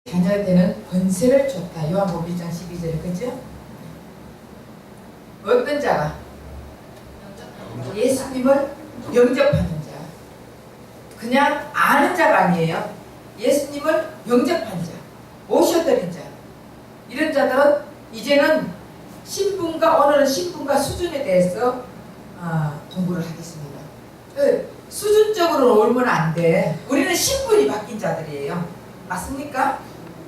자녀에게는 권세를 줬다. 요한복음 1장 12절에 그죠? 어떤 자가? 예수님을 영접하는 자. 그냥 아는 자가 아니에요. 예수님을 영접한 자, 모셔드린 자. 이런 자들은 이제는 신분과, 오늘은 신분과 수준에 대해서 공부를 하겠습니다. 수준적으로 올면 안 돼. 우리는 신분이 바뀐 자들이에요. 맞습니까?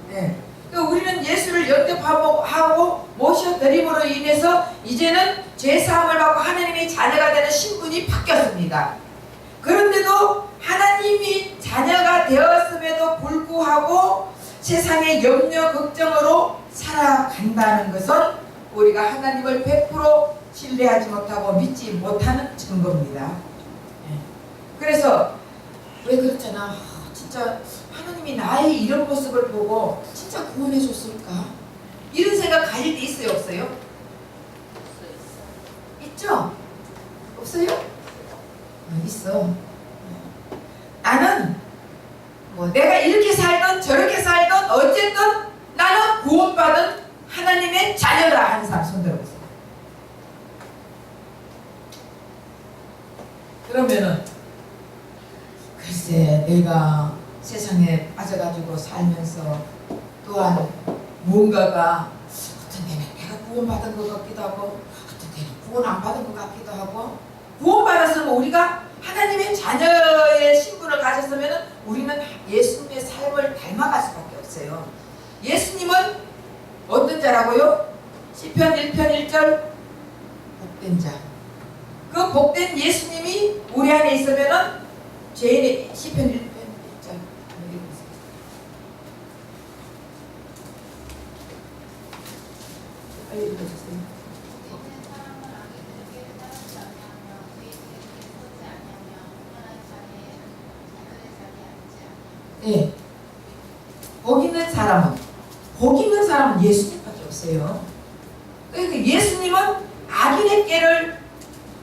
네. 우리는 예수를 영접하고 모셔드림으로 인해서 이제는 죄사함을 받고 하나님의 자녀가 되는 신분이 바뀌었습니다. 그런데도 하나님이 자녀가 되었음에도 불구하고 세상의 염려 걱정으로 살아간다는 것은 우리가 하나님을 100% 신뢰하지 못하고 믿지 못하는 증거입니다. 그래서 왜 그렇잖아. 진짜 하나님이 나의 이런 모습을 보고 진짜 구원해 줬을까? 이런 생각 가질 때 있어요, 없어요? 있죠? 없어요? 있어. 나는 뭐 내가 이렇게 살든 저렇게 살든 어쨌든 나는 구원받은 하나님의 자녀라 하는 사람 손 들어보세요. 그러면은 글쎄 내가 세상에 빠져가지고 살면서 또한 무언가가 어떤 때는 내가 구원받은 것 같기도 하고 어떤 때는 구원 안 받은 것 같기도 하고, 구원받았으면 우리가 하나님의 자녀의 신분을 가졌으면 우리는 예수님의 삶을 닮아갈 수밖에 없어요. 예수님은 어떤 자라고요? 시편 1편 1절 복된 자. 그 복된 예수님이 우리 안에 있으면 죄인의 시편 1편 1절 빨리 읽어주세요. 예. 복 있는 사람은 예수님밖에 없어요. 그러니까 예수님은 악인의 길을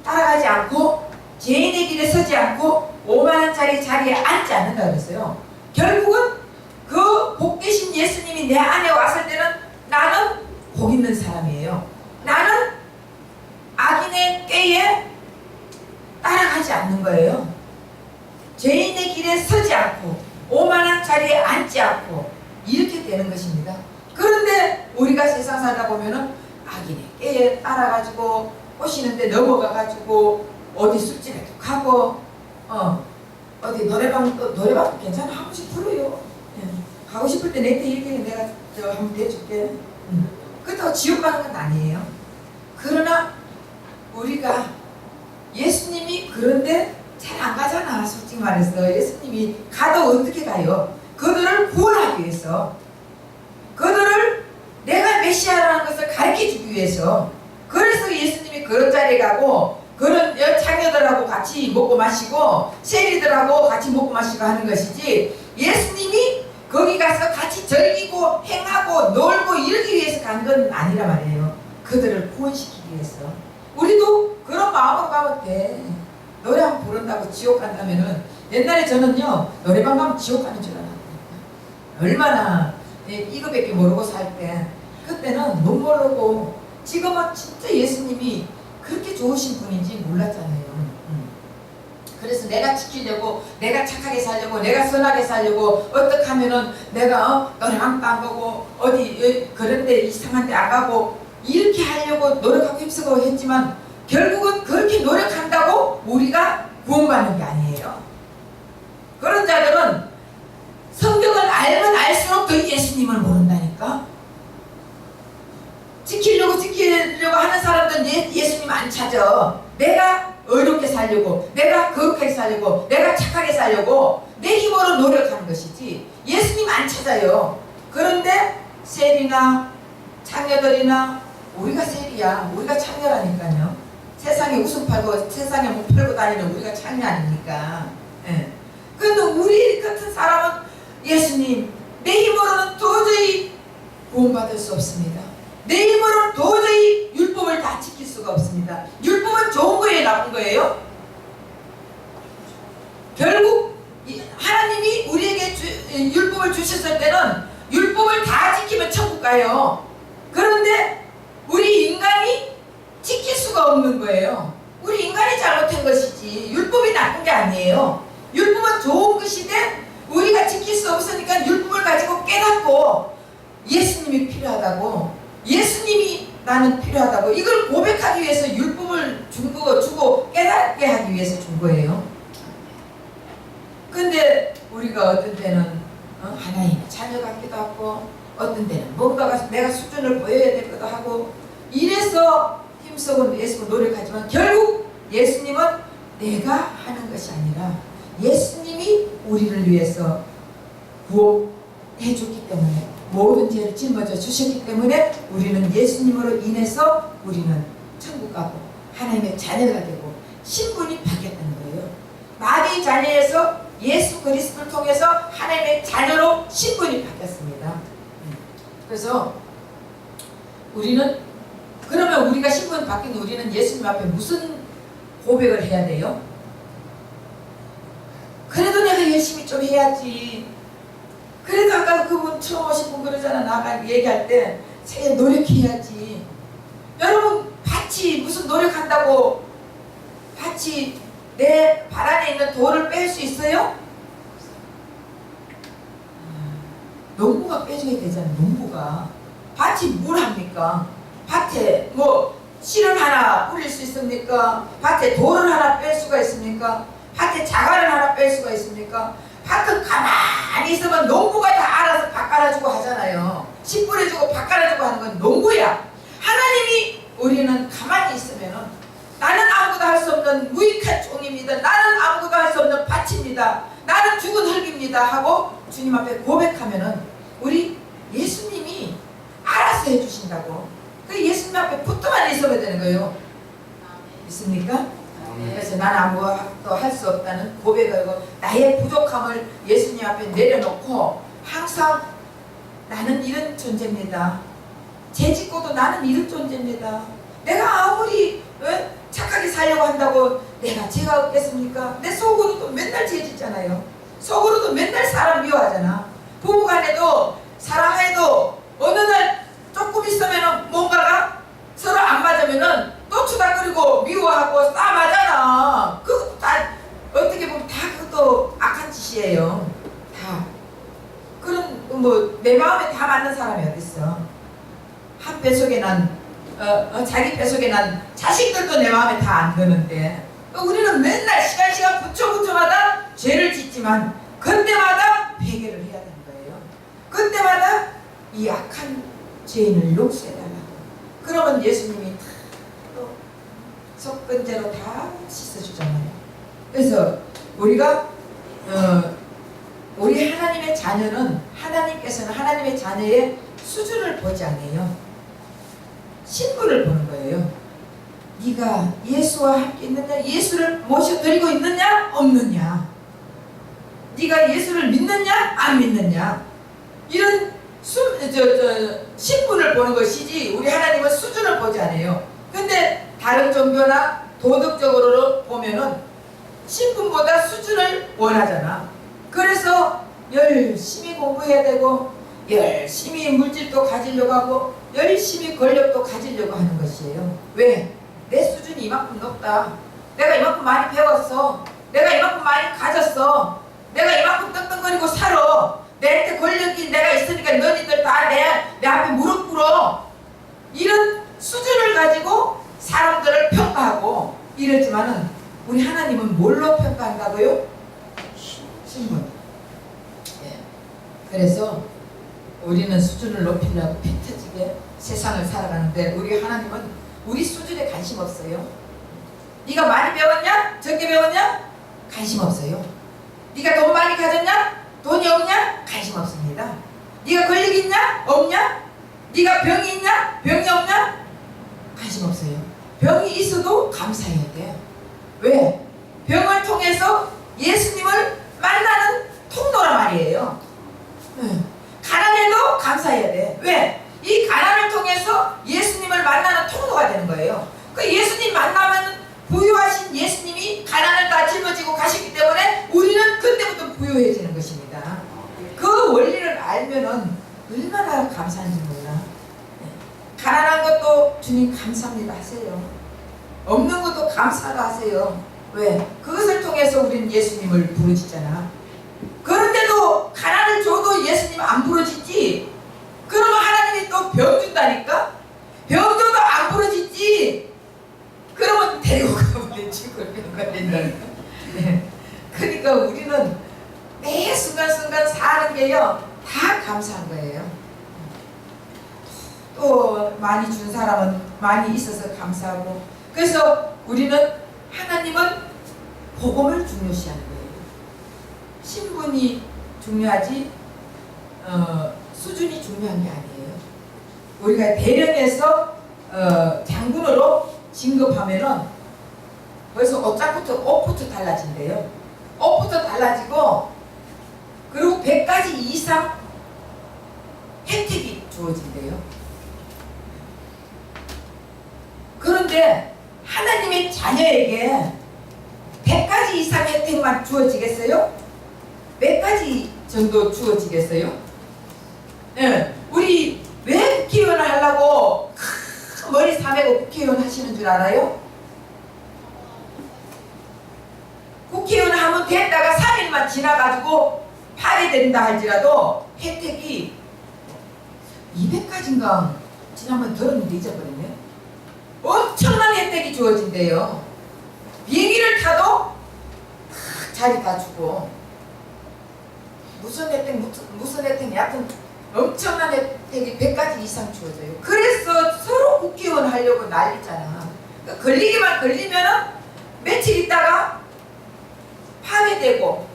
따라가지 않고 죄인의 길에 서지 않고 오만한짜리 자리에 앉지 않는다 그랬어요. 결국은 그 복되신 예수님이 내 안에 왔을 때는 나는 복 있는 사람이에요. 나는 악인의 꾀에 따라가지 않는 거예요. 죄인의 길에 서지 않고 오만한 자리에 앉지 않고 이렇게 되는 것입니다. 그런데 우리가 세상 살다 보면은 악인의 꾀에 따라가지고 꼬시는데 넘어가가지고 어디 술집에도 가고 어디 노래방도 괜찮아 한 번씩 불러요. 가고 싶을 때 내 때 이렇게 내가 한번 대줄게. 그렇다고 지옥 가는 건 아니에요. 그러나 우리가 예수님이 그런데 잘 안 가잖아. 솔직히 말해서 예수님이 가도 어떻게 가요? 그들을 구원하기 위해서, 그들을 내가 메시아라는 것을 가르쳐주기 위해서. 그래서 예수님이 그런 자리에 가고 그런 자녀들하고 같이 먹고 마시고 세리들하고 같이 먹고 마시고 하는 것이지, 예수님이 거기 가서 같이 즐기고 행하고 놀고 이러기 위해서 간 건 아니라 말이에요. 그들을 구원시키기 위해서. 우리도 그런 마음으로 가면 돼. 노래 한번 부른다고 지옥 간다면은, 옛날에 저는요 노래방 가면 지옥 가는 줄 알았다니까. 얼마나 이거밖에 모르고 살 때, 그때는 못 모르고, 지금은 진짜 예수님이 그렇게 좋으신 분인지 몰랐잖아요. 그래서 내가 지키려고, 내가 착하게 살려고, 내가 선하게 살려고, 어떻게 하면은 내가 노래방도 안 가고 어디 그런데 이상한 데 안 가고 이렇게 하려고 노력하고 힘쓰고 했지만 결국은 그렇게 노력한다고 우리가 구원받는 게 아니에요. 그런 자들은 성경을 알면 알수록 더 예수님을 모른다니까. 지키려고 하는 사람들은 예수님 안 찾아. 내가 어렵게 살려고, 내가 거룩하게 살려고, 내가 착하게 살려고 내 힘으로 노력하는 것이지 예수님 안 찾아요. 그런데 세리나 창녀들이나, 우리가 세리야, 우리가 창녀라니까요. 세상에 웃음 팔고 세상에 못 팔고 다니는 우리가 창녀 아닙니까? 예. 그런데 우리 같은 사람은 예수님, 내 힘으로는 도저히 구원받을 수 없습니다. 내 힘으로는 도저히 율법을 다 지킬 수가 없습니다. 율법은 좋은 거예요, 나쁜 거예요? 결국 하나님이 우리에게 율법을 주셨을 때는 율법 없을까요? 그런데 우리 인간이 지킬 수가 없는 거예요. 우리 인간이 잘못한 것이지 율법이 나쁜 게 아니에요. 율법은 좋은 것인데 우리가 지킬 수 없으니까 율법을 가지고 깨닫고 예수님이 필요하다고, 예수님이 나는 필요하다고, 이걸 고백하기 위해서 율법을 주고 깨닫게 하기 위해서 준 거예요. 근데 우리가 어떤 때는 하나님의 자녀 같기도 하고, 어떤 때는 뭔가가 내가 수준을 보여야 될 것도 하고, 이래서 힘쓰고 애쓰고 노력하지만 결국 예수님은 내가 하는 것이 아니라 예수님이 우리를 위해서 구원해 줬기 때문에, 모든 죄를 짊어져 주셨기 때문에 우리는 예수님으로 인해서 우리는 천국 가고 하나님의 자녀가 되고 신분이 바뀌었다는 거예요. 마귀 자녀에서 예수 그리스도를 통해서 하나님의 자녀로 신분이 바뀌었습니다. 그래서 우리는, 그러면 우리가 신분 바뀐 우리는 예수님 앞에 무슨 고백을 해야 돼요? 그래도 내가 열심히 좀 해야지. 그래도 아까 그분 처음 오신 분 그러잖아. 나가 얘기할 때 새해 노력해야지. 여러분, 밭이 무슨 노력한다고 밭이 내 발 안에 있는 돌을 뺄 수 있어요? 농부가 빼줘야 되잖아요. 농부가. 밭이 뭘 합니까? 밭에 뭐 씨를 하나 뿌릴 수 있습니까? 밭에 돌을 하나 뺄 수가 있습니까? 밭에 자갈을 하나 뺄 수가 있습니까? 밭은 가만히 있으면 농부가 다 알아서 밭 깔아주고 하잖아요. 씨 뿌려주고 밭 깔아주고 하는 건 농부야. 하나님이, 우리는 가만히 있으면은 나는 아무것도 할 수 없는 무익한 종입니다. 나는 아무것도 할 수 없는 밭입니다. 나는 죽은 흙입니다 하고 주님 앞에 고백하면은 우리 예수님이 알아서 해주신다고. 그 예수님 앞에 붙어만 있어야 되는 거예요. 있습니까? 그래서 난 아무것도 할 수 없다는 고백하고 나의 부족함을 예수님 앞에 내려놓고 항상 나는 이런 존재입니다. 죄 짓고도 나는 이런 존재입니다. 내가 아무리 착하게 살려고 한다고 내가 죄가 없겠습니까? 내 속으로도 맨날 죄 짓잖아요. 속으로도 맨날 사람 미워하잖아. 부부간에도 사랑해도 어느 날 조금 있으면은 뭔가가 서로 안 맞으면은 또 투닥거리고 미워하고 싸움하잖아. 그것도 다 어떻게 보면 다 그것도 악한 짓이에요. 다. 그런 뭐 내 마음에 다 맞는 사람이 어딨어. 한 뱃속에 난 자기 뱃속에 난 자식들도 내 마음에 다 안 드는데 우리는 맨날 시간 부처마다 죄를 짓지만 그때마다 회개를 해야 되는 거예요. 그때마다 이 악한 죄인을 용서해달라고. 그러면 예수님이 또 속건제로 다 씻어주잖아요. 그래서 우리가 우리 하나님의 자녀는, 하나님께서는 하나님의 자녀의 수준을 보지 않아요. 신분을 보는 거예요. 네가 예수와 함께 있느냐, 예수를 모셔드리고 있느냐 없느냐, 네가 예수를 믿느냐 안 믿느냐, 이런 신분을 보는 것이지 우리 하나님은 수준을 보지 않아요. 근데 다른 종교나 도덕적으로 보면은 신분보다 수준을 원하잖아. 그래서 열심히 공부해야 되고 열심히 물질도 가지려고 하고 열심히 권력도 가지려고 하는 것이에요. 왜? 내 수준이 이만큼 높다. 내가 이만큼 많이 배웠어. 내가 이만큼 많이 가졌어. 내가 이만큼 떵떵거리고 살아. 내한테 권력이 내가 있으니까 너희들 다 내 앞에 무릎 꿇어. 이런 수준을 가지고 사람들을 평가하고 이러지만은 우리 하나님은 뭘로 평가한다고요? 신분. 예. 그래서 우리는 수준을 높이려고 피 터지게 세상을 살아가는데 우리 하나님은 우리 수준에 관심 없어요. 네가 많이 배웠냐? 적게 배웠냐? 관심 없어요. 네가 돈 많이 가졌냐? 돈이 없냐? 관심 없습니다. 네가 권력 있냐? 없냐? 네가 병이 있냐? 병이 없냐? 관심 없어요. 병이 있어도 감사해야 돼. 왜? 병을 통해서 예수님을 만나는 통로란 말이에요. 가난해도 감사해야 돼. 왜? 이 가난을 통해서 예수님을 만나는 통로가 되는 거예요. 그 예수님 만나면 부유하신 예수님이 가난을 다 짊어지고 가셨기 때문에 우리는 그때부터 부유해지는 것입니다. 그 원리를 알면은 얼마나 감사한지 몰라. 가난한 것도 주님 감사합니다 하세요. 없는 것도 감사를 하세요. 왜? 그것을 통해서 우리는 예수님을 부르짖잖아. 그런데도 가난을 줘도 예수님 안 부르짖지. 그러면 하나님이 또 병 준다니까? 병 줘도 안 부르짖지. 그러면 데리고 가면 죽을 병가 된다니까. 그러니까 우리는 매 순간순간 사는 게요 다 감사한 거예요. 또 많이 준 사람은 많이 있어서 감사하고. 그래서 우리는 하나님은 복음을 중요시하는 거예요. 신분이 중요하지 수준이 중요한 게 아니에요. 우리가 대령에서 장군으로 진급하면은 벌써 옷부터 달라진대요. 옷부터 달라지고 그리고 100가지 이상 혜택이 주어진대요. 그런데 하나님의 자녀에게 100가지 이상 혜택만 주어지겠어요? 몇 가지 정도 주어지겠어요? 예, 우리 왜 국회의원을 하려고 머리 사매고 국회의원 하시는 줄 알아요? 국회의원 하면 됐다가 3일만 지나가지고 파괴된다 할지라도 혜택이 200가지인가 지난번에 들었는데 잊어버렸네. 엄청난 혜택이 주어진대요. 비행기를 타도 자리 다 주고 무슨 혜택 여하튼 엄청난 혜택이 100가지 이상 주어져요. 그래서 서로 국회의원 하려고 난리잖아. 그러니까 걸리기만 걸리면은 며칠 있다가 파괴되고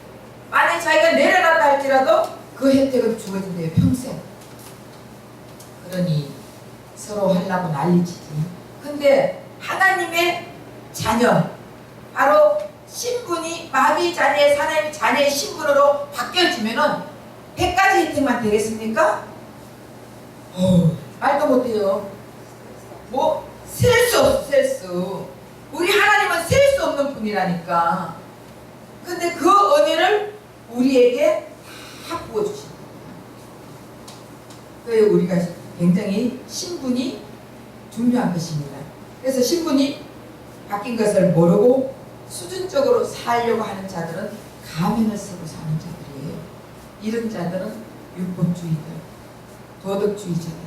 만약에 자기가 내려간다 할지라도 그 혜택은 주어진대요. 평생. 그러니 서로 하려고 난리치지. 근데 하나님의 자녀 바로 신분이 마귀 자녀의 하나님의 자녀의 신분으로 바뀌어지면은 100가지 혜택만 되겠습니까? 말도 못해요. 뭐 셀 수 없어. 셀 수. 우리 하나님은 셀 수 없는 분이라니까. 근데 그 은혜를 우리에게 다 부어주신 거예요. 그래서 우리가 굉장히 신분이 중요한 것입니다. 그래서 신분이 바뀐 것을 모르고 수준적으로 살려고 하는 자들은 가면을 쓰고 사는 자들이에요. 이런 자들은 율법주의들, 도덕주의자들.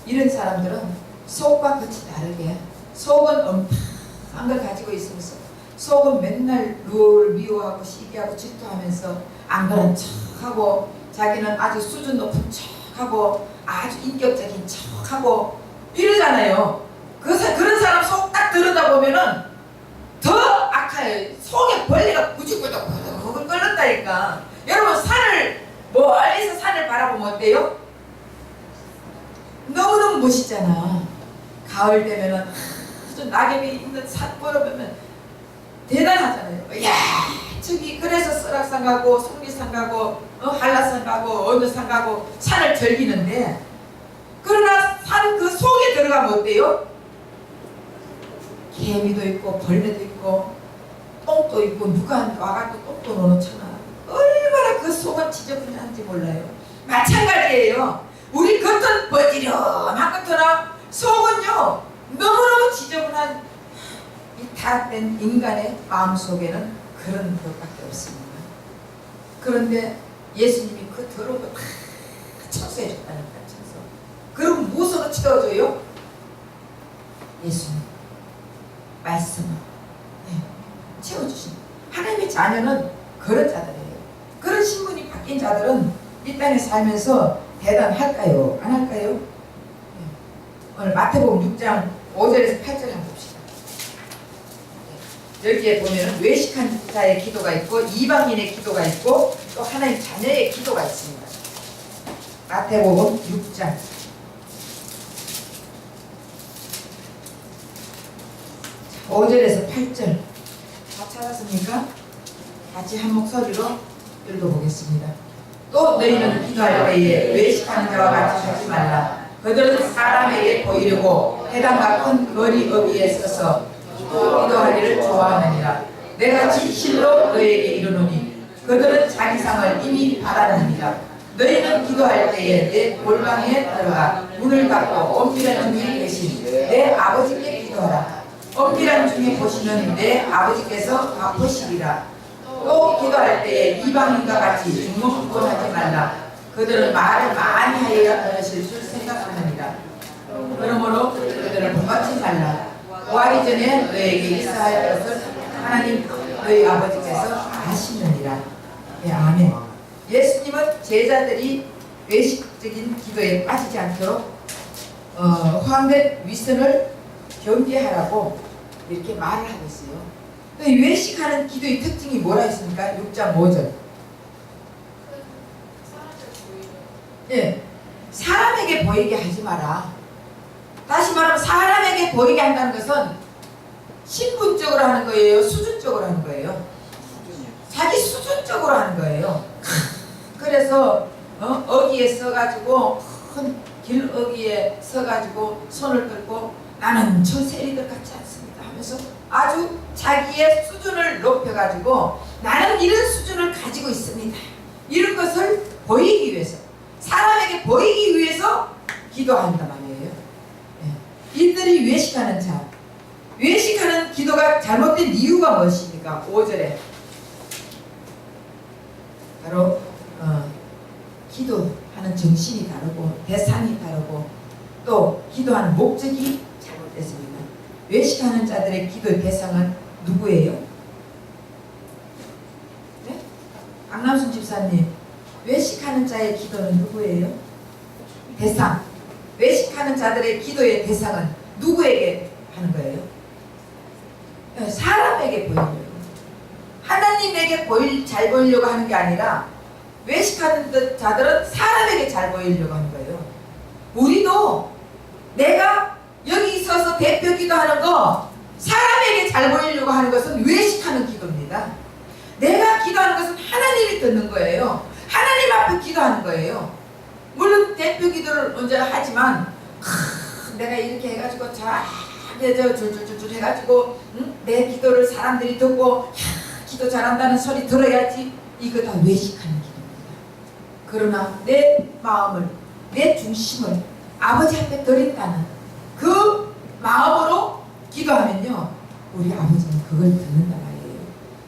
이런 사람들은 속과 끝이 다르게 속은 엄청난 걸 가지고 있으면서 속은 맨날 룰 미워하고 시기하고 질투하면서 안 그런 척하고 자기는 아주 수준 높은 척하고 아주 인격적인 척하고 이러잖아요. 그런 사람 속 딱 들여다보면은 더 악해요. 속에 벌레가 구직구직 그걸 끌는다니까. 여러분 산을 멀리서 산을 바라보면 어때요? 너무너무 멋있잖아. 가을 되면은 아주 낙엽이 있는 산 보면 대단하잖아요. 이야 저기 그래서 설악산 가고 속리산 가고 한라산 가고 어느 산 가고 산을 즐기는데 그러나 산 그 속에 들어가면 어때요? 개미도 있고 벌레도 있고 똥도 있고 누가 와갖고 똥도 넣어놓잖아. 얼마나 그 속은 지저분한지 몰라요. 마찬가지예요. 우리 겉은 버지런한 것처럼 속은요 너무너무 지저분한 이 타락된 인간의 마음속에는 그런 것밖에 없습니다. 그런데 예수님이 그 더러운 거 다 청소해 줬다니까. 청소. 그럼 무엇으로 채워줘요? 예수님 말씀으로 채워주십니다. 하나님의 자녀는 그런 자들이에요. 그런 신분이 바뀐 자들은 이 땅에 살면서 대단할까요? 안 할까요? 오늘 마태복음 6장 5절에서 8절 한번 봅시다. 여기에 보면 외식한 자의 기도가 있고 이방인의 기도가 있고 또 하나님 자녀의 기도가 있습니다. 마태복음 6장 5절에서 8절 다 찾았습니까? 같이 한 목소리로 읽어보겠습니다. 또 너희는 기도할 때에 외식하는 자와 같이 하지 말라. 그들은 사람에게 보이려고 회당과 큰 거리 어귀에 서서 기도하기를 좋아하느니라. 내가 진실로 너에게 이르노니 그들은 자기 상을 이미 받았느니라. 너희는 기도할 때에 내 골방에 들어가 문을 닫고 엄밀한 중에 계신 내 아버지께 기도하라. 엄밀한 중에 보시는 내 아버지께서 갚으시리라. 또 기도할 때에 이방인과 같이 중목부곤하지 말라. 그들은 말을 많이 하여야 그런 실수를 생각하느니라. 그러므로 그들을 본받지 말라. 구하기 전에 너에게 있어야 할 것을 하나님 너희 아버지께서 아시느니라. 네, 아멘. 예수님은 제자들이 외식적인 기도에 빠지지 않도록 허황된 위선을 경계하라고 이렇게 말을 하고 있어요. 외식하는 기도의 특징이 뭐라 했습니까? 6장 5절. 예, 사람에게 보이게 하지 마라. 다시 말하면 사람에게 보이게 한다는 것은 신분적으로 하는 거예요? 수준적으로 하는 거예요? 자기 수준적으로 하는 거예요. 그래서 어귀에 서가지고 큰 길 어귀에 서가지고 손을 들고 나는 저 세리들 같지 않습니다 하면서 아주 자기의 수준을 높여가지고 나는 이런 수준을 가지고 있습니다. 이런 것을 보이기 위해서, 사람에게 보이기 위해서 기도한단 말이에요. 이들이 외식하는 자, 외식하는 기도가 잘못된 이유가 무엇입니까? 5절에 바로 기도하는 정신이 다르고 대상이 다르고 또 기도하는 목적이 잘못됐습니다. 외식하는 자들의 기도의 대상은 누구예요? 네? 강남순 집사님, 외식하는 자의 기도는 누구예요? 대상, 외식하는 자들의 기도의 대상은 누구에게 하는 거예요? 사람에게 보이려고, 하나님에게 잘 보이려고 하는 게 아니라 외식하는 자들은 사람에게 잘 보이려고 하는 거예요. 우리도 내가 여기 있어서 대표 기도하는 거, 사람에게 잘 보이려고 하는 것은 외식하는 기도입니다. 내가 기도하는 것은 하나님이 듣는 거예요. 하나님 앞에 기도하는 거예요. 물론 대표 기도를 먼저 하지만 내가 이렇게 해가지고 줄줄줄줄 해가지고 내 기도를 사람들이 듣고 기도 잘한다는 소리 들어야지. 이거 다 외식하는 기도입니다. 그러나 내 마음을, 내 중심을 아버지 앞에 드린다는 그 마음으로 기도하면요, 우리 아버지는 그걸 듣는단 말이에요.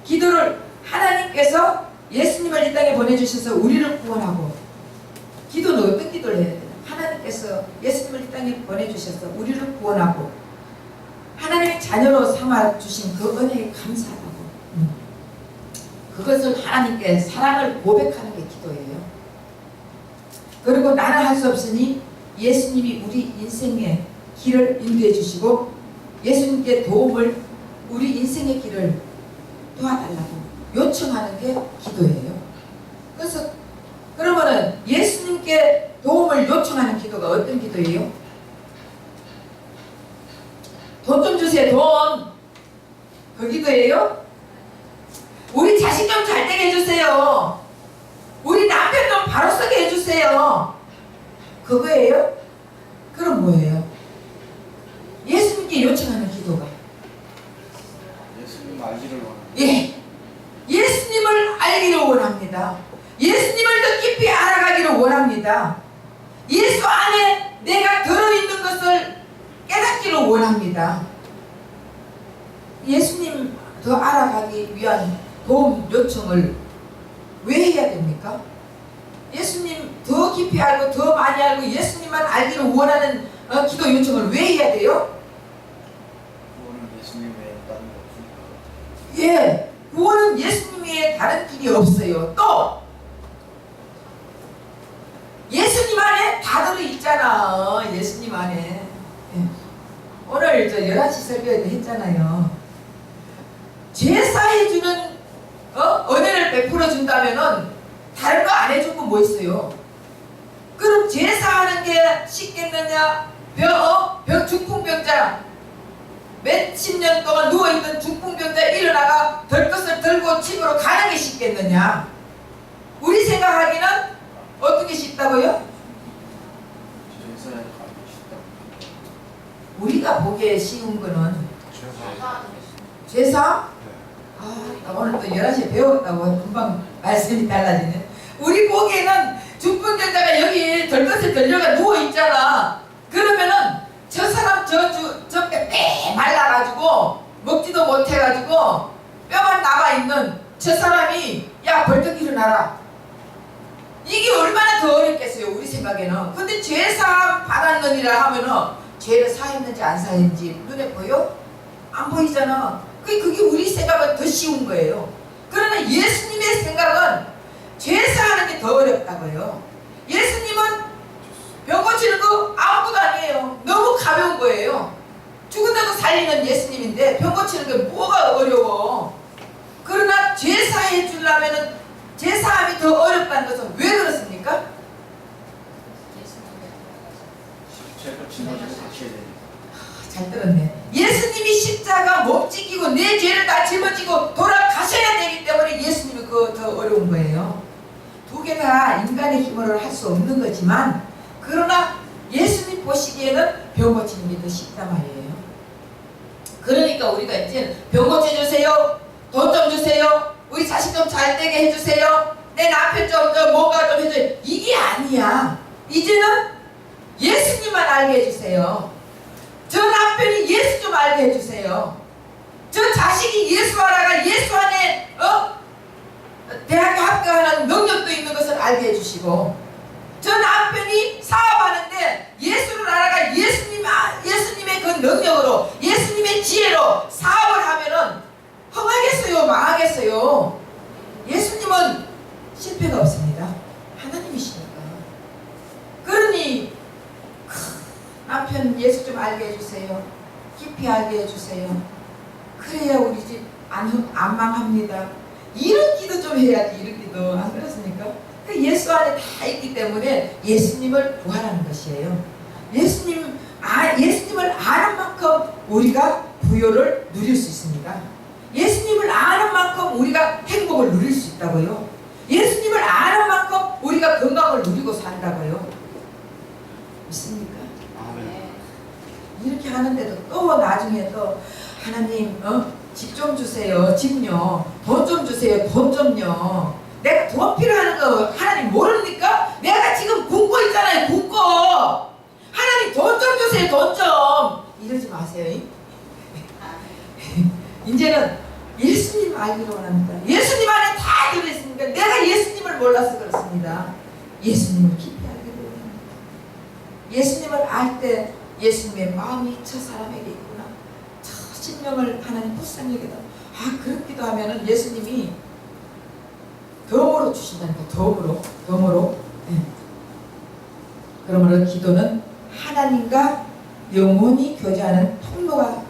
기도를 하나님께서 예수님을 이 땅에 보내주셔서 우리를 구원하고, 기도는 어떤 기도를 해야 되나? 하나님께서 예수님을 이 땅에 보내주셔서 우리를 구원하고 하나님의 자녀로 삼아주신 그 은혜에 감사하다고, 그것을 하나님께 사랑을 고백하는 게 기도예요. 그리고 나는 할 수 없으니 예수님이 우리 인생의 길을 인도해 주시고 예수님께 도움을, 우리 인생의 길을 도와달라고 요청하는 게 기도예요. 그래서 그러면은 예수님께 도움을 요청하는 기도가 어떤 기도예요? 돈 좀 주세요, 돈. 그 기도예요? 우리 자식 좀 잘 되게 해주세요. 우리 남편 좀 바로 서게 해주세요. 그거예요? 그럼 뭐예요? 예수님께 요청하는 기도가, 예수님 알기를 원합니다. 예, 예수님을 알기를 원합니다. 예수님을 더 깊이 알아가기를 원합니다. 예수 안에 내가 들어있는 것을 깨닫기를 원합니다. 예수님 더 알아가기 위한 도움 요청을 왜 해야 됩니까? 예수님 더 깊이 알고 더 많이 알고 예수님만 알기를 원하는 기도 요청을 왜 해야 돼요? 구원은 예수님 외에 다른 거 없습니까? 예, 구원은 예수님 외에 다른 길이 없어요. 또 예수님 안에 다 들어있잖아. 예수님 안에. 예. 오늘 저 11시 설교에도 했잖아요. 제사해주는 은혜를 베풀어 준다면은 다른 거 안 해준 건 뭐 있어요? 그럼 제사하는 게 쉽겠느냐? 중풍병자, 몇십 년 동안 누워있던 중풍병자 일어나가 들 것을 들고 집으로 가는 게 쉽겠느냐? 우리 생각하기는 어떻게 쉽다고요? 제사에 가기 쉽다. 우리가 보기에 쉬운 거는 제사? 나 오늘 또 11시에 배웠다고 금방 말씀이 달라지네. 우리 보기에는 중풍 죽은 경자가 여기 덜것에 들려가 누워있잖아. 그러면은 저 사람 저뼈 말라가지고 먹지도 못해가지고 뼈만 남아있는 저 사람이 야 벌떡 일어나라. 이게 얼마나 더 어렵겠어요 우리 생각에는. 근데 죄사함 받았느니라 하면은 죄를 사했는지 안 사했는지 눈에 보여? 안 보이잖아. 그게 우리 생각은 더 쉬운 거예요. 그러나 예수님의 생각은 죄사하는 게 더 어렵다고요. 예수님은 병 고치는 거 아무것도 아니에요. 너무 가벼운 거예요. 죽은다고 살리는 예수님인데 병 고치는 게 뭐가 어려워. 그러나 죄사해 주려면은 죄사함이 더 어렵다는 것은 왜 그렇습니까? 십자가 짊어지고 가셔야 되니까. 잘 들었네. 예수님이 십자가 못 지키고 내 죄를 다 짊어지고 돌아가셔야 되기 때문에 예수님이 그거 더 어려운 거예요. 두 개 다 인간의 힘으로 할 수 없는 거지만 그러나 예수님 보시기에는 병 고치는 게 더 쉽단 말이에요. 그러니까 우리가 이제 병 고쳐주세요. 돈 좀 주세요. 우리 자식 좀 잘 되게 해주세요. 내 남편 좀 뭔가 좀 해줘요. 이게 아니야. 이제는 예수님만 알게 해주세요. 저 남편이 예수 좀 알게 해주세요. 저 자식이 예수 알아가 예수 안에 대학교 합격하는 능력도 있는 것을 알게 해주시고, 저 남편이 사업하는데 예수를 알아가 예수님의 그 능력으로 예수님의 지혜로 사업을 하면은 흥하겠어요 망하겠어요? 예수님은 실패가 없습니다. 하나님이시니까. 그러니 남편 예수 좀 알게 해주세요. 깊이 알게 해주세요. 그래야 우리 집 안 망합니다. 이런 기도 좀 해야지. 이런 기도 안 그렇습니까? 예수 안에 다 있기 때문에 예수님을 구하라는 것이에요. 예수님을 아는 만큼 우리가 부요를 누릴 수 있습니다. 예수님을 아는 만큼 우리가 행복을 누릴 수 있다고요. 예수님을 아는 만큼 우리가 건강을 누리고 산다고요. 믿습니까? 이렇게 하는데도 또 나중에 또 하나님 집 좀 주세요. 집요. 돈 좀 주세요. 돈 좀요. 내가 돈 필요하는 거 하나님 모릅니까? 내가 지금 굶고 있잖아요. 굶고. 하나님 돈 좀 주세요. 돈 좀. 이러지 마세요. 이제는 예수님 알기로 원합니다. 예수님 안에 다 들어있으니까 내가 예수님을 몰라서 그렇습니다. 예수님을 깊이 알기로 원합니다. 예수님을 알 때 예수님의 마음이 저 사람에게 있구나. 저 심령을 하나님 불쌍히 여기다. 그렇기도 하면은 예수님이 덤으로 주신다니까. 덤으로. 네. 그러므로 기도는 하나님과 영원히 교제하는 통로가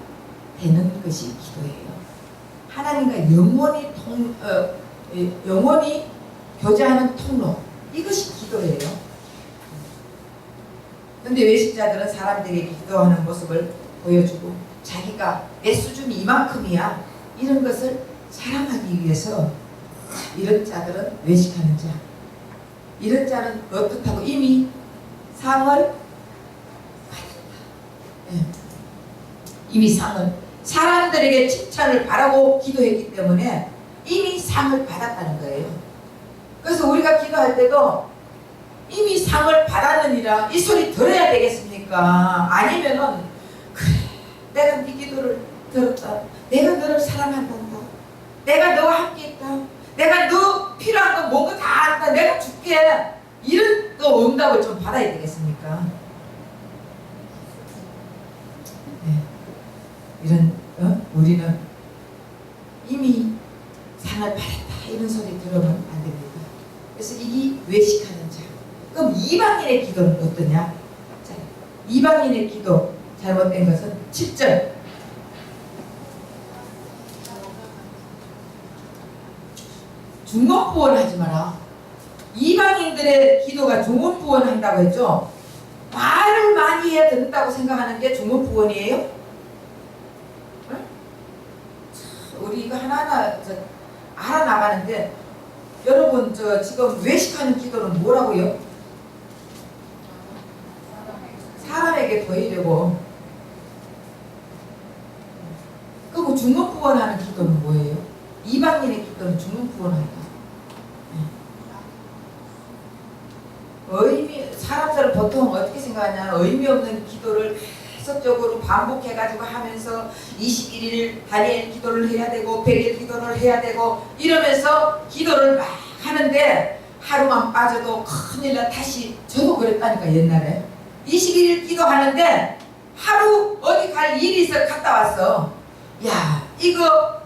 되는 것이 기도예요. 하나님과 영원히 교제하는 통로. 이것이 기도예요. 근데 외식자들은 사람들에게 기도하는 모습을 보여주고 자기가 내 수준이 이만큼이야 이런 것을 자랑하기 위해서 이런 자들은 외식하는 자. 이런 자는 어떻다고 이미 상을 받았다. 네. 이미 상을 사람들에게 칭찬을 바라고 기도했기 때문에 이미 상을 받았다는 거예요. 그래서 우리가 기도할 때도 이미 상을 받았느니라 이 소리 들어야 되겠습니까? 아니면은 그래 내가 네 기도를 들었다. 내가 너를 사랑한단다. 내가 너와 함께 있다. 내가 너 필요한 거 뭔가 다 안다. 내가 줄게. 이런 또 응답을 좀 받아야 되겠습니까? 네. 이런 우리는 이미 상을 받았다 이런 소리 들으면 안 됩니다. 그래서 이게 외식하는 자. 그럼 이방인의 기도는 어떠냐? 자, 이방인의 기도 잘못된 것은 7절 중언부언하지 마라. 이방인들의 기도가 중언부언한다고 했죠. 말을 많이 해야 된다고 생각하는 게 중언부언이에요? 응? 우리 이거 하나하나 알아나가는데 여러분 지금 외식하는 기도는 뭐라고요? 사람에게 보이려고. 그리고 중언부언하는 기도는 뭐예요? 이방인의 기도는 중언부언한다. 보통 어떻게 생각하냐, 의미 없는 기도를 계속적으로 반복해가지고 하면서 21일 다니엘 기도를 해야 되고 100일 기도를 해야 되고 이러면서 기도를 막 하는데 하루만 빠져도 큰일 나. 다시 저도 그랬다니까. 옛날에 21일 기도하는데 하루 어디 갈 일이 있어 갔다 왔어. 야, 이거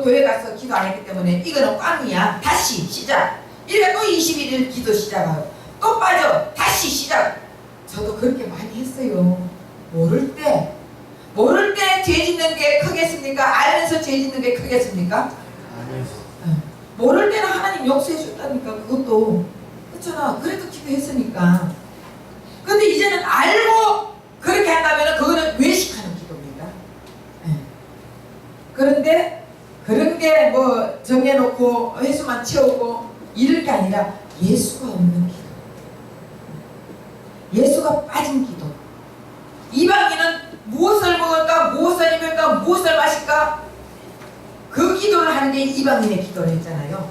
교회 가서 기도 안 했기 때문에 이거는 꽝이야. 다시 시작. 이래 또 21일 기도 시작하고 또 빠져. 다시 시작. 저도 그렇게 많이 했어요. 모를 때 죄 짓는 게 크겠습니까? 알면서 죄 짓는 게 크겠습니까? 모를 때는 하나님 용서해 줬다니까. 그것도 그렇잖아. 그래도 기도했으니까. 근데 이제는 알고 그렇게 한다면 그거는 외식하는 기도입니다. 그런데 그런 게 뭐 정해놓고 회수만 채우고 이럴 게 아니라 예수가 없는 기도, 예수가 빠진 기도. 이방인은 무엇을 먹을까, 무엇을 입을까, 무엇을 마실까, 그 기도를 하는 게 이방인의 기도를 했잖아요.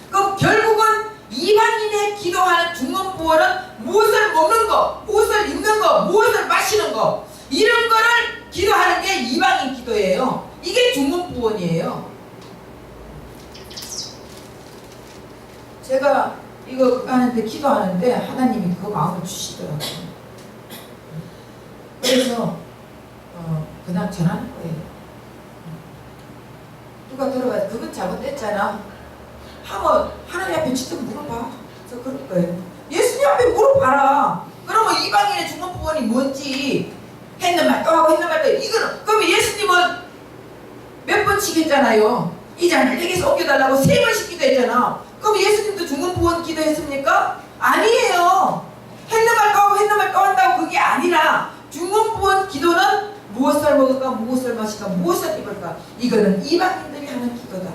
그럼 결국은 이방인의 기도하는 중문부원은 무엇을 먹는 거, 무엇을 입는 거, 무엇을 마시는 거, 이런 거를 기도하는 게 이방인 기도예요. 이게 중문부원이에요. 제가 이거 하는데 기도하는데 하나님이 그 마음을 주시더라고요. 그래서 그냥 전하는 거예요. 누가 들어가서 그건 잘못됐잖아 하면 하나님 앞에 직접 물어봐. 그래서 그럴 거예요. 예수님 앞에 물어봐라. 그러면 이방인의 중문부원이 뭔지 했는 말 또 하고 했는 말 또 이거는. 그러면 예수님은 몇 번 치겠잖아요. 이 잔을 내게서 옮겨달라고 3번씩 기도했잖아. 그럼 예수님도 중문부원 기도했습니까? 아니에요. 했는 말 또 하고 했는 말 또 한다고 그게 아니라 중문부원 기도는 무엇을 먹을까, 무엇을 마실까, 무엇을 입을까, 이거는 이방인들이 하는 기도다.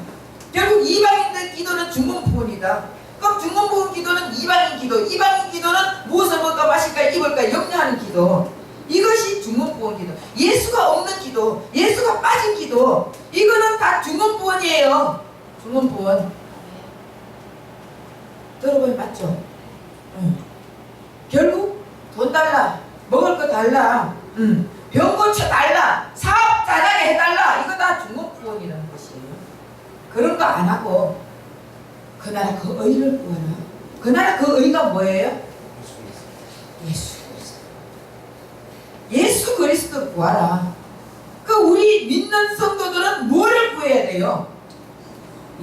결국 이방인들 기도는 중문부원이다. 그럼 중문부원 기도는 이방인 기도, 이방인 기도는 무엇을 먹을까, 마실까, 입을까 염려하는 기도. 이것이 중문부원 기도. 예수가 없는 기도, 예수가 빠진 기도, 이거는 다 중문부원이에요. 중문부원. 들어보면 맞죠? 결국 돈 달라, 먹을 거 달라, 병 고쳐 달라, 사업 잘하게 해달라, 이거 다 중문부원이라는 것이에요. 그런 거 안 하고 그 나라 그 의를 구하라. 그 나라 그 의가 뭐예요? 예수 그리스도. 예수 그리스도 구하라. 그 우리 믿는 성도들은 뭐를 구해야 돼요?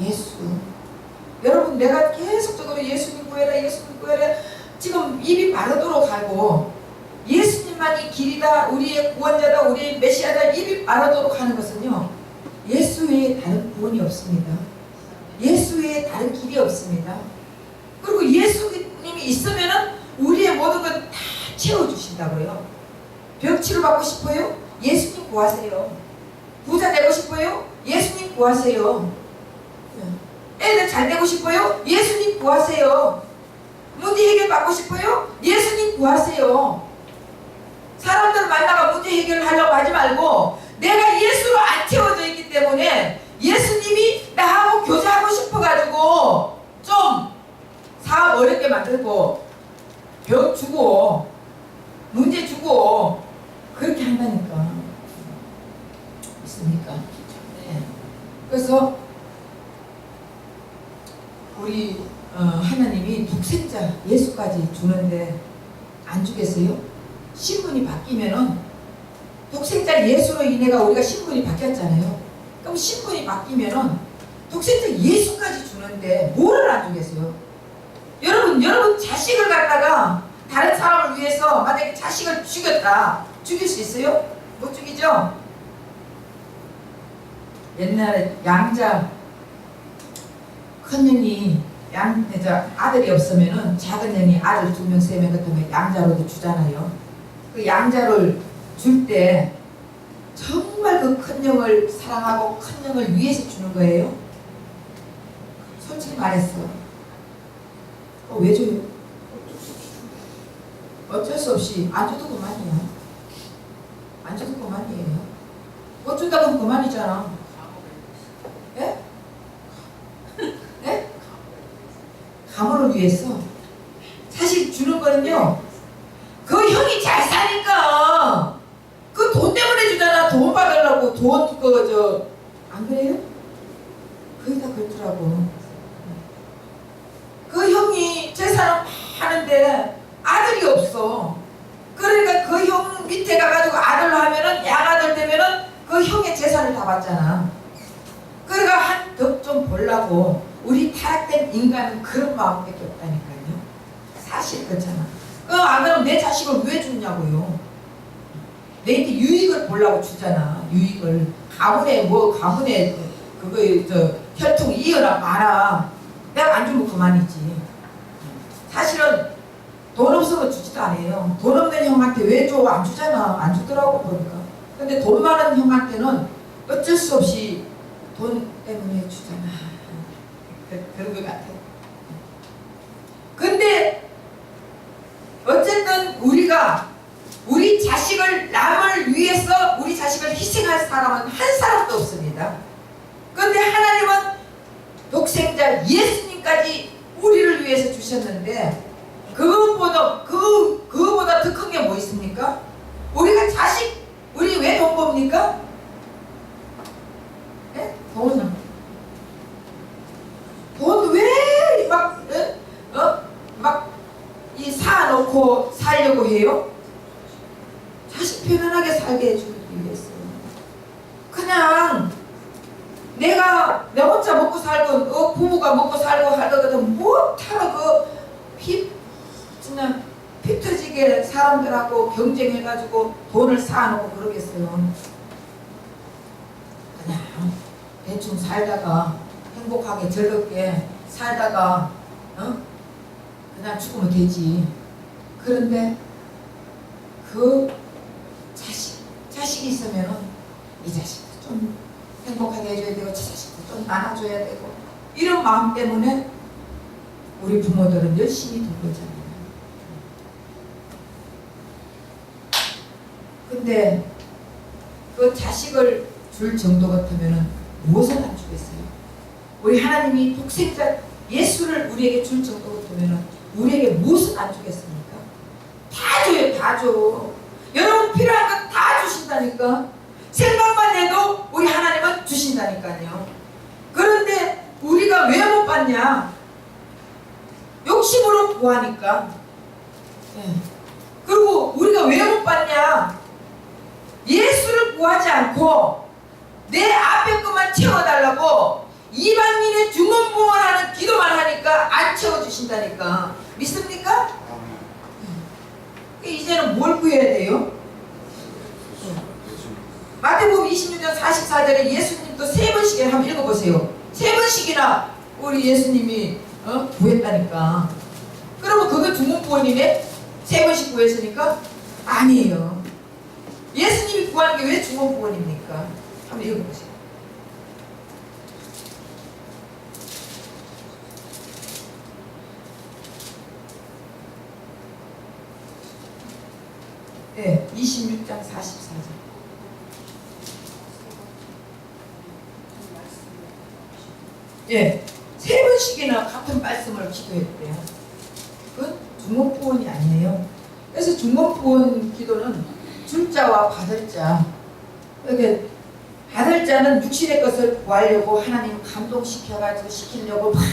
예수. 여러분, 내가 계속적으로 예수님 구해라, 예수님 구해라, 지금 입이 마르도록 하고 예수님만이 길이다, 우리의 구원자다, 우리의 메시아다 입이 마르도록 하는 것은요, 예수 외에 다른 구원이 없습니다. 예수 외에 다른 길이 없습니다. 그리고 예수님이 있으면은 우리의 모든 걸 다 채워주신다고요. 병 치료받고 싶어요? 예수님 구하세요. 부자 되고 싶어요? 예수님 구하세요. 애들 잘 되고 싶어요? 예수님 구하세요. 문제 해결 받고 싶어요? 예수님 구하세요. 사람들 만나가 문제 해결을 하려고 하지 말고 내가 예수로 안 채워져 있기 때문에 예수님이 나하고 교제하고 싶어가지고 좀 사업 어렵게 만들고 병 주고 문제 주고 그렇게 한다니까. 있습니까? 네. 그래서 우리 하나님이 독생자 예수까지 주는데 안 주겠어요? 신분이 바뀌면은 독생자 예수로 인해가 우리가 신분이 바뀌었잖아요. 그럼 신분이 바뀌면은 독생자 예수까지 주는데 뭐를 안 주겠어요? 여러분 자식을 갖다가 다른 사람을 위해서 만약에 자식을 죽였다, 죽일 수 있어요? 못 죽이죠? 옛날에 양자 큰 형이 아들이 없으면은 작은 형이 아들 2명, 3명 같으면 양자로도 주잖아요. 그 양자를 줄 때 정말 그 큰 형을 사랑하고 큰 형을 위해서 주는 거예요. 솔직히 말했어. 왜 줘요? 어쩔 수 없이 안 줘도 그만이야. 안 줘도 그만이에요. 못 준다고 하면 그만이잖아. 예? 예? 가문을 위해서. 사실 주는 거는요, 돈 안 그래요? 거의 다 그렇더라고. 그 형이 재산은 많은데 아들이 없어. 그러니까 그 형 밑에 가가지고 아들로 하면은 양아들 되면은 그 형의 재산을 다 받잖아. 그러니까 한 덕 좀 보려고 우리 타락된 인간은 그런 마음밖에 없다니까요. 사실 그렇잖아. 안 그러면 내 자식을 왜 주냐고요. 내한테 유익을 보려고 주잖아. 유익을 가문에 그거 혈통 이어라 마라. 내가 안 주면 그만이지. 사실은 돈 없으면 주지도 않아요. 돈 없는 형한테 왜 줘? 안 주잖아. 안 주더라고 보니까. 근데 돈 많은 형한테는 어쩔 수 없이 돈 때문에 주잖아. 그런 것 같아. 근데 어쨌든 우리 자식을 남을 위해서 우리 자식을 희생할 사람은 한 사람도 없습니다. 근데 하나님은 독생자 예수님까지 우리를 위해서 주셨는데 그것보다 더 큰 게 뭐 있습니까? 우리가 우리 왜 돈 법니까? 네? 돈 왜 이 사놓고 살려고 해요? 자식 편안하게 살게 해주기 위해서. 그냥 내가 혼자 먹고 살고 부부가 먹고 살고 하거든 못하러 피 터지게 사람들하고 경쟁해가지고 돈을 쌓아놓고 그러겠어요. 그냥 대충 살다가 행복하게 즐겁게 살다가 그냥 죽으면 되지. 그런데 그 자식이 있으면은 이 자식도 좀 행복하게 해줘야 되고 저 자식도 좀 나눠줘야 되고 이런 마음 때문에 우리 부모들은 열심히 돌보잖아요. 근데 그 자식을 줄 정도 같으면은 무엇을 안 주겠어요? 우리 하나님이 독생자 예수를 우리에게 줄 정도 같으면은 우리에게 무엇을 안 주겠습니까? 다 줘요, 다 줘. 여러분 필요한 거 다 주신다니까. 생각만 해도 우리 하나님은 주신다니까요. 그런데 우리가 왜 못 받냐? 욕심으로 구하니까. 그리고 우리가 왜 못 받냐? 예수를 구하지 않고 내 앞에 것만 채워달라고 이방인의 중언부언하는 기도만 하니까 안 채워주신다니까. 믿습니까? 이제는 뭘 구해야 돼요? 마태복음 26장 44절에 예수님도 3번씩이나 한번 읽어보세요. 3번씩이나 우리 예수님이 구했다니까. 그러면 그거 중언부언이네? 3번씩 구했으니까? 아니에요. 예수님이 구하는 게 왜 중언부언입니까? 한번 읽어보세요. 네, 26장 44절. 예, 3번씩이나 같은 말씀을 기도했대요. 그건 중언부언이 아니에요. 그래서 중언부언 기도는 줄 자와 받을 자. 이렇게 받을 자는 육신의 것을 구하려고 하나님 감동시켜가지고 시키려고 막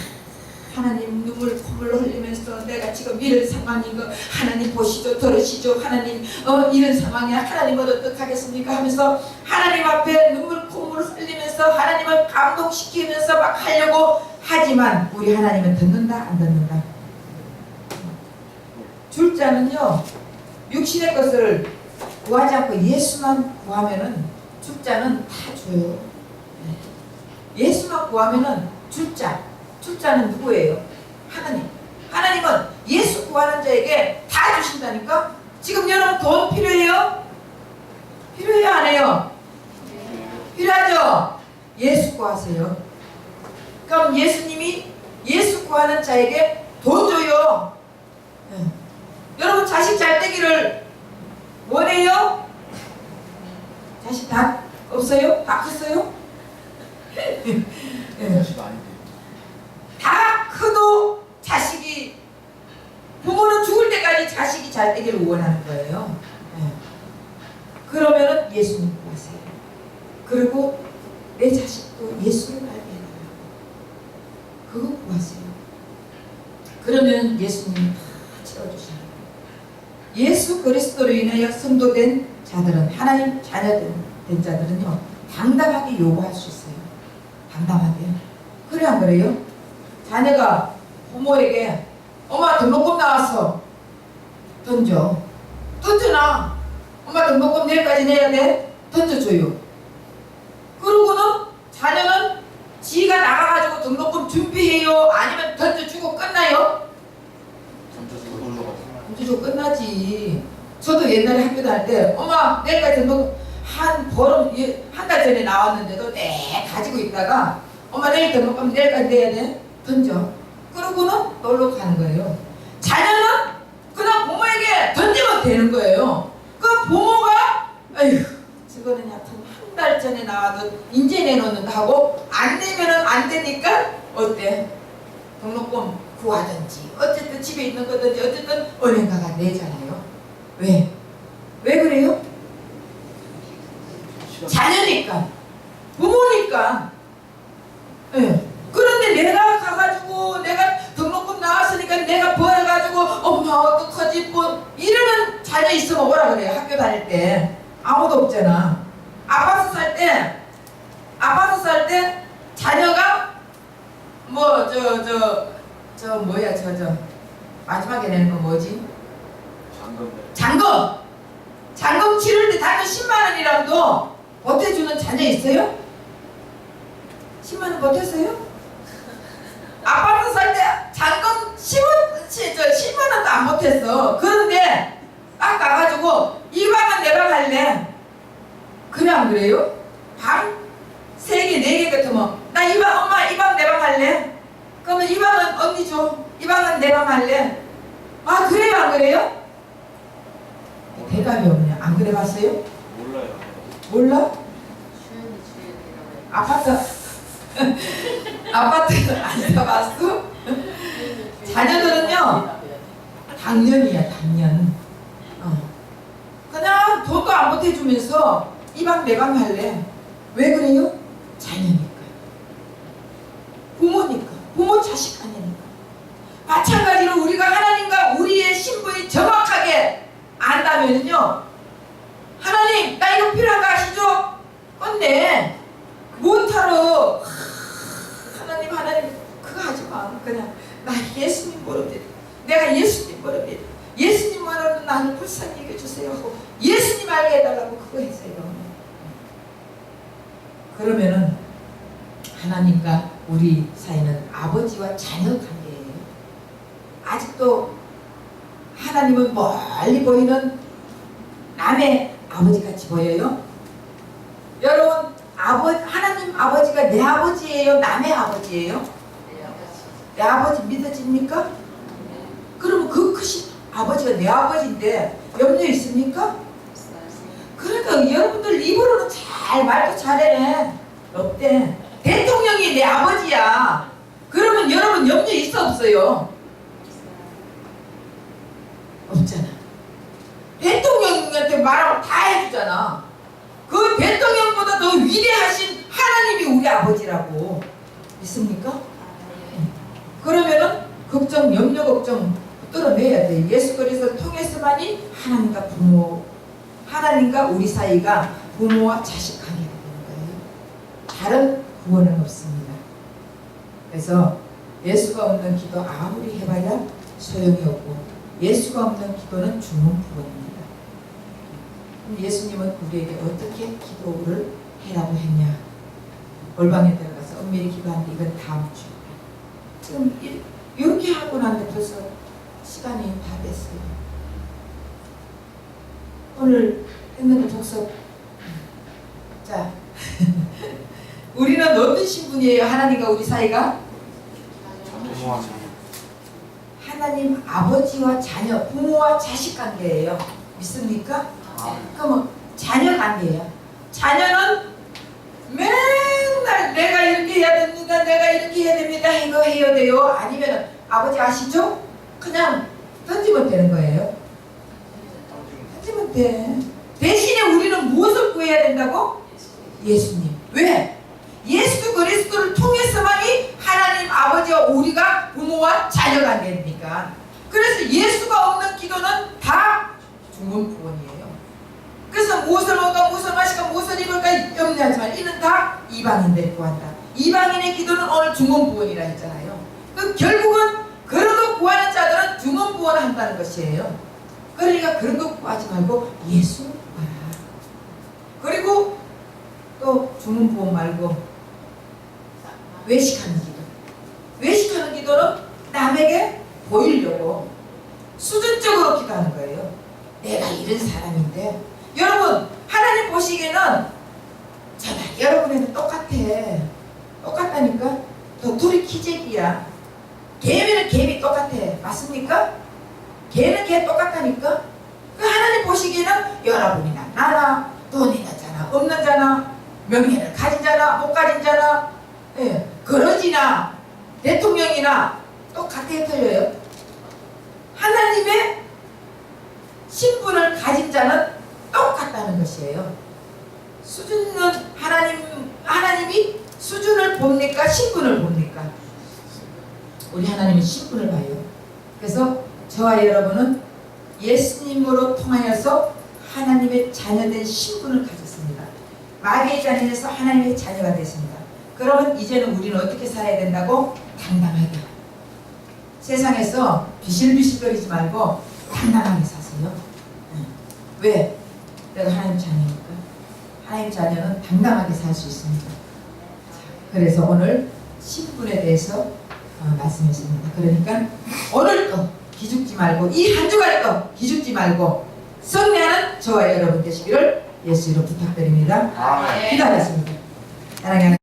하나님 콧물로 흘리면서 내가 지금 이런 상황인 거 하나님 보시죠, 들으시죠, 하나님 이런 상황이야, 하나님은 어떡하겠습니까 하면서 하나님 앞에 콧물을 흘리면서 하나님을 감동시키면서 막 하려고 하지만 우리 하나님은 듣는다 안 듣는다? 줄 자는요 육신의 것을 구하지 않고 예수만 구하면은 줄 자는 다 줘요. 예수만 구하면은 줄 자는 누구예요? 하나님. 하나님은 예수 구하는 자에게 다 주신다니까? 지금 여러분 돈 필요해요? 필요해요? 안 해요? 필요하죠? 예수 구하세요. 그럼 예수님이 예수 구하는 자에게 돈 줘요. 여러분 자식 잘 되기를 원해요? 자식 다 없어요? 다 컸어요? 자식 아닌데. 다 커도 자식이 부모는 죽을 때까지 자식이 잘 되기를 원하는 거예요. 그러면은 예수님 구하세요. 그리고 내 자식도 예수를 알게 해달라고. 그거 구하세요. 그러면 예수님이 다 채워주시는 거예요. 예수 그리스도로 인하여 성도된 자들은, 하나님 자녀된 자들은요, 당당하게 요구할 수 있어요. 당당하게. 그래 안 그래요? 자녀가 부모에게 엄마 등록금 나왔어. 던져놔. 엄마 등록금 내일까지 내야 돼. 던져줘요. 그러고는 자녀는 지가 나가가지고 등록금 준비해요? 아니면 던져주고 끝나요? 던져주고 끝나지. 저도 옛날에 학교 다닐 때 엄마 내일까지 등록금 한 달 전에 나왔는데도 가지고 있다가 엄마 내일 등록금 내일까지 내야 돼. 던져. 그러고는 놀러 가는 거예요. 자녀는 그냥 부모에게 던지면 되는 거예요. 그 부모가 아휴 저거는 약간 한 달 전에 나와도 인제 내놓는다 하고 안 내면은 안 되니까 어때? 등록금 구하든지 어쨌든 집에 있는 거든지 어쨌든 은행가가 내잖아요. 왜 그래요? 자녀니까, 부모니까. 네. 그런데 내가 가가지고 내가 등록금 나왔으니까 내가 벌어가지고 엄마 어떡하지 뭐 이러는 자녀 있으면 뭐라 그래요? 학교 다닐 때 아무도 없잖아. 아파트 살 때 자녀가 뭐 마지막에 내는 거 뭐지? 잔금 치를 때 단돈 10만 원이라도 보태주는 자녀 있어요? 10만 원 보탰어요? 아파트 살 때 잔금 10만 원도 안 보탰어. 그런데 딱 가가지고 이 방은 내 방 할래. 그래 안 그래요? 방 3개 4개 같으면 나 이 방 엄마 이 방 내 방 할래. 그러면 이 방은 언니 줘. 이 방은 내 방 할래. 아 그래요 안 그래요? 대답이 없네. 안 그래 봤어요? 몰라요. 몰라? 아파트 안 사봤어? 자녀들은요 당연이야 당연. 그냥 돈도 안 보태주면서 이 방 내 방 할래. 왜 그래요? 자녀니까. 부모니까. 부모 자식 아니니까. 마찬가지로 우리가 하나님과 우리의 신분이 정확하게 안다면요, 하나님 나 이거 필요한가 하시죠? 끝내. 못하러 하나님 그거 하지마. 그냥 나 예수님 모르겠. 내가 예수님 모르겠. 예수님만으로 나를 불쌍히 여겨주세요 하고 예수님 알게 해달라고 그거 했어요. 그러면은 하나님과 우리 사이는 아버지와 자녀 관계예요. 아직도 하나님은 멀리 보이는 남의 아버지같이 보여요? 여러분 하나님 아버지가 내 아버지예요? 남의 아버지예요? 내 아버지 믿어집니까? 그러면 그 크신 아버지가 내 아버지인데 염려 있습니까? 그러니까 여러분들 입으로는 잘 말도 잘해. 없대. 대통령이 내 아버지야. 그러면 여러분 염려 있어 없어요? 없잖아. 대통령한테 말하면 다 해주잖아. 그 대통령보다 더 위대하신 하나님이 우리 아버지라고. 믿습니까? 그러면은 걱정, 염려 걱정 뚫어내야 돼. 예수 그리스도 통해서만이 하나님과 우리 사이가 부모와 자식 관계가 되는 거예요. 다른 구원은 없습니다. 그래서 예수가 없는 기도 아무리 해봐야 소용이 없고 예수가 없는 기도는 죽는 구원입니다. 그럼 예수님은 우리에게 어떻게 기도를 해라고 했냐? 골방에 들어가서 엄밀히 기도하는데 이건 다음 주. 지금 이렇게 하고 나는데 벌써 시간이 다 됐어요. 오늘 했는데 복습. 자, 우리는 어떤 신분이에요? 하나님과 우리 사이가? 하나님 아버지와 자녀, 부모와 자식 관계예요. 믿습니까? 그러면 자녀 관계예요. 자녀는 맨날 내가 이렇게 해야 됩니다. 내가 이렇게 해야 됩니다. 이거 해야 돼요. 아니면 아버지 아시죠? 그냥 던지면 되는 거예요. 던지면 돼. 대신에 우리는 무엇을 구해야 된다고? 예수님. 왜? 예수 그리스도를 통해서만이 하나님 아버지와 우리가 부모와 자녀가 됩니까? 그래서 예수가 없는 기도는 다 중문부원이에요. 그래서 무엇을 먹을까, 무엇을 마실까, 무엇을 입을까 염려하지만 이는 다 이방인들이 구한다. 이방인의 기도는 오늘 중문부원이라 했잖아요. 그 결국은 그런 거 구하는 자들은 중문부원을 한다는 것이에요. 그러니까 그런 거 구하지 말고 예수 구하라. 그리고 또 중문부원 말고 외식하는 기도. 외식하는 기도는 남에게 보이려고 수준적으로 기도하는 거예요. 내가 이런 사람인데. 여러분, 하나님 보시기에는 정말 여러분에도 똑같다니까. 또 둘이 기적이야. 개미는 개미 똑같아. 맞습니까? 개는 개 똑같다니까. 그 하나님 보시기에는 여러분이나 나나 돈 있는 자나 없는 자나 명예를 가진 자나 못 가진 자나 거러지나 대통령이나 똑같아요, 틀려요? 하나님의 신분을 가진 자는 똑같다는 것이에요. 수준은 하나님이 수준을 봅니까? 신분을 봅니까? 우리 하나님은 신분을 봐요. 그래서 저와 여러분은 예수님으로 통하여서 하나님의 자녀된 신분을 가졌습니다. 마귀의 자녀에서 하나님의 자녀가 됐습니다. 그러면 이제는 우리는 어떻게 살아야 된다고? 당당하게. 세상에서 비실비실거리지 말고 당당하게 사세요. 왜? 내가 하나님 자녀니까. 하나님 자녀는 당당하게 살 수 있습니다. 그래서 오늘 신분에 대해서 말씀했습니다. 그러니까 오늘도 기죽지 말고 이 한 주간도 기죽지 말고 승리하는 저와 여러분 되시기를 예수 이름으로 부탁드립니다. 기도하겠습니다. 사랑하는